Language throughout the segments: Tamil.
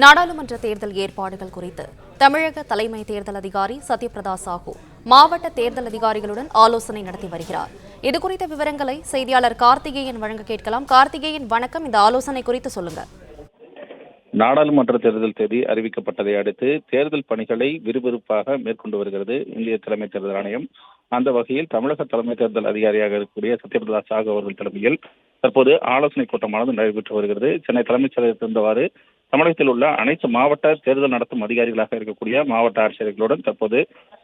நாடாளுமன்ற தேர்தல் ஏற்பாடுகள் குறித்து தமிழக தலைமை தேர்தல் அதிகாரி சத்யபிரதா சாஹூ மாவட்ட தேர்தல் அதிகாரிகளுடன் ஆலோசனை நடத்தி வருகிறார். இதுகுறித்த விவரங்களை செய்தியாளர் கார்த்திகேயன் வழங்க கேட்கலாம். கார்த்திகேயன், வணக்கம். இந்த ஆலோசனை குறித்து சொல்லுங்க. நாடாளுமன்ற தேர்தல் தேதி அறிவிக்கப்பட்டதை அடுத்து தேர்தல் பணிகளை விறுவிறுப்பாக மேற்கொண்டு வருகிறது இந்திய தலைமை தேர்தல் ஆணையம். அந்த வகையில் தமிழக தலைமை தேர்தல் அதிகாரியாக இருக்கக்கூடிய சத்யபிரதா சாஹூ அவர்கள் தலைமையில் தற்போது ஆலோசனை கூட்டமானது நடைபெற்று வருகிறது. சென்னை தலைமைச் செயலகத்தில் இருந்தவாறு தமிழகத்தில் உள்ள அனைத்து மாவட்ட தேர்தல் நடத்தும் அதிகாரிகளாக இருக்கக்கூடிய மாவட்ட ஆட்சியர்களுடன் தற்போது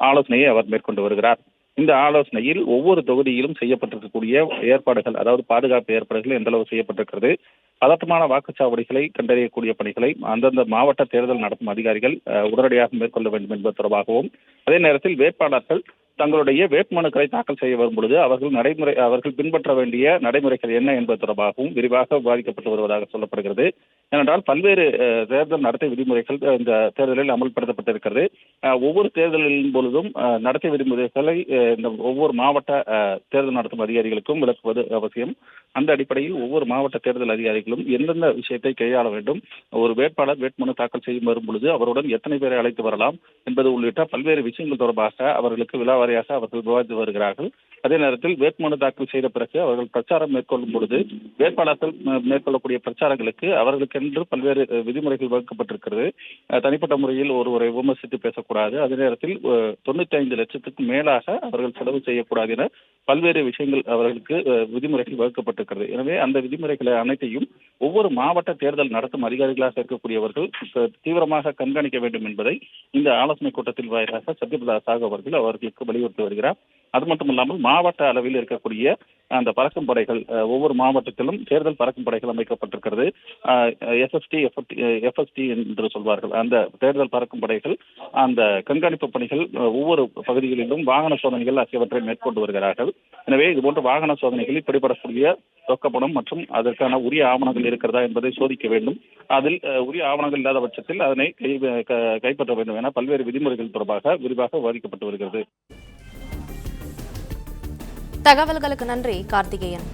ஆலோசனையை அவர் மேற்கொண்டு வருகிறார். இந்த ஆலோசனையில் ஒவ்வொரு தொகுதியிலும் செய்யப்பட்டிருக்கக்கூடிய ஏற்பாடுகள், அதாவது பாதுகாப்பு ஏற்பாடுகள் எந்த அளவு செய்யப்பட்டிருக்கிறது, பதட்டமான வாக்குச்சாவடிகளை கண்டறியக்கூடிய பணிகளை அந்தந்த மாவட்ட தேர்தல் நடத்தும் அதிகாரிகள் உடனடியாக மேற்கொள்ள வேண்டும் என்பது தொடர்பாகவும், அதே நேரத்தில் வேட்பாளர்கள் தங்களுடைய வேட்புமனுக்களை தாக்கல் செய்ய வரும் பொழுது அவர்கள் பின்பற்ற வேண்டிய நடைமுறைகள் என்ன என்பது தொடர்பாகவும் விரிவாக விவாதிக்கப்பட்டு வருவதாக சொல்லப்படுகிறது. ஏனென்றால் பல்வேறு தேர்தல் நடத்தை விதிமுறைகள் இந்த தேர்தலில் அமல்படுத்தப்பட்டிருக்கிறது. ஒவ்வொரு தேர்தலின் பொழுதும் நடத்தை விதிமுறைகளை இந்த ஒவ்வொரு மாவட்ட தேர்தல் நடத்தும் அதிகாரிகளுக்கும் விளக்குவது அவசியம். அந்த அடிப்படையில் ஒவ்வொரு மாவட்ட தேர்தல் அதிகாரிகளும் எந்தெந்த விஷயத்தை கையாள வேண்டும், ஒரு வேட்பாளர் வேட்புமனு தாக்கல் செய்யும் வரும் பொழுது அவருடன் எத்தனை பேரை அழைத்து வரலாம் என்பது உள்ளிட்ட பல்வேறு விஷயங்கள் தொடர்பாக அவர்களுக்கு விலாவாரியாக அவர்கள் விவாதித்து வருகிறார்கள். அதே நேரத்தில் வேட்புமனு தாக்கல் செய்த பிறகு அவர்கள் பிரச்சாரம் மேற்கொள்ளும் பொழுது வேட்பாளர்கள் மேற்கொள்ளக்கூடிய பிரச்சாரங்களுக்கு அவர்களுக்கென்று பல்வேறு விதிமுறைகள் வகுக்கப்பட்டிருக்கிறது. தனிப்பட்ட முறையில் ஒருவரை விமர்சித்து பேசக்கூடாது, அதே நேரத்தில் 95 லட்சத்துக்கும் மேலாக அவர்கள் செலவு செய்யக்கூடாது என பல்வேறு விஷயங்கள் அவர்களுக்கு விதிமுறைகள் வகுக்கப்பட்டிருக்கிறது. எனவே அந்த விதிமுறைகளை அனைத்தையும் ஒவ்வொரு மாவட்ட தேர்தல் நடத்தும் அதிகாரிகளாக இருக்கக்கூடியவர்கள் தீவிரமாக கண்காணிக்க வேண்டும் என்பதை இந்த ஆலோசனை கூட்டத்தில் வாயிலாக சத்யபிரதா சாஹூ அவர்களுக்கு வலியுறுத்தி வருகிறார். அது மட்டுமல்லாமல் மாவட்ட அளவில் இருக்கக்கூடிய அந்த பறக்கும் படைகள், ஒவ்வொரு மாவட்டத்திலும் தேர்தல் பறக்கும் படைகள் அமைக்கப்பட்டிருக்கிறது. எஃப்எஸ்டி என்று சொல்வார்கள். அந்த தேர்தல் பறக்கும் படைகள் அந்த கண்காணிப்பு பணிகள் ஒவ்வொரு பகுதிகளிலும் வாகன சோதனைகள் ஆகியவற்றை மேற்கொண்டு வருகிறார்கள். எனவே இதுபோன்ற வாகன சோதனைகளில் பிடிபடக்கூடிய ரொக்கப்பணம் மற்றும் அதற்கான உரிய ஆவணங்கள் இருக்கிறதா என்பதை சோதிக்க வேண்டும். அதில் உரிய ஆவணங்கள் இல்லாத பட்சத்தில் அதனை கைப்பற்ற வேண்டும் என பல்வேறு விதிமுறைகள் தொடர்பாக விரிவாக விவாதிக்கப்பட்டு வருகிறது. தகவல்களுக்கு நன்றி கார்த்திகேயன்.